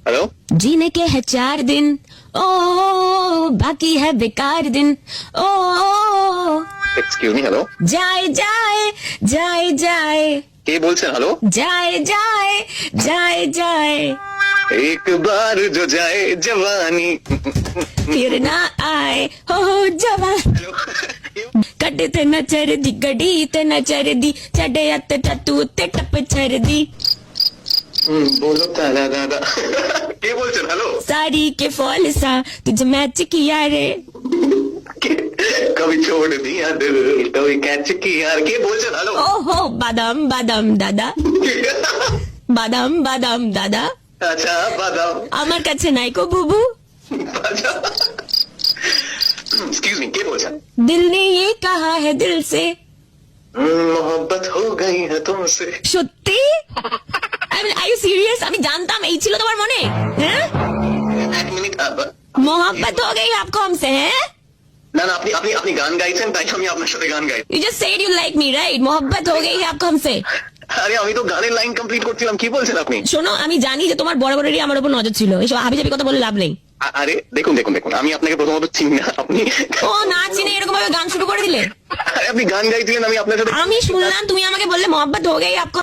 Hello जीने के है 4 दिन, ओ बाकी है बेकार दिन, ओ एक्सक्यूज मी हेलो जाए जाए जाए जाए কে বলছেন हेलो जाए जाए जाए जाए एक बार जो जाए जवानी फिर ना आए हो जवान कटे ते न चर दी गड़ी ते न चर दी चढ़े अत टू ते टप चर दी बोलो ताला दादा কে বলছেন हेलो साड़ी के फॉल सा तुझे मैच किया रे कभी छोड़ दिया दिल कभी कैच किया কে বলছেন हेलो ओहो बादाम बादाम दादा बादाम बादाम दादा আচ্ছা বাদাম আমার কাছে নাই কো বুবু আচ্ছা एक्सक्यूज मी কে বলছেন दिल ने ये कहा है दिल से मोहब्बत हो गई है तुमसे সত্যি আর ইউ সিরিয়াস আমি জানতাম এই ছিল তোমার মনে হ্যাঁ এক মিনিট मोहब्बत हो गई आपको हमसे हैं না না আপনি আপনি আপনি গান গাইছেন তাই আমি আপনার সাথে গান গাই You just said you like me, right? मोहब्बत हो गई है आपको हमसे। আরে আমি তো গানের লাইন কমপ্লিট করছিলাম কি বলছেন আপনি শোনো আমি জানি যে তোমার বরাবরেরই আমার উপর নজর ছিল, এইসব হাবিজাবি কথা বলে লাভ নেই। আরে দেখুন দেখুন দেখুন আমি আপনাকে প্রথমত চিনি না আপনি ও না চিনে এরকম ভাবে গান শুরু করে দিলে। আরে আপনি গান গাইছিলেন আমি আপনার সাথে আমি শুনলাম তুমি আমাকে বললে मोहब्बत हो गई आपको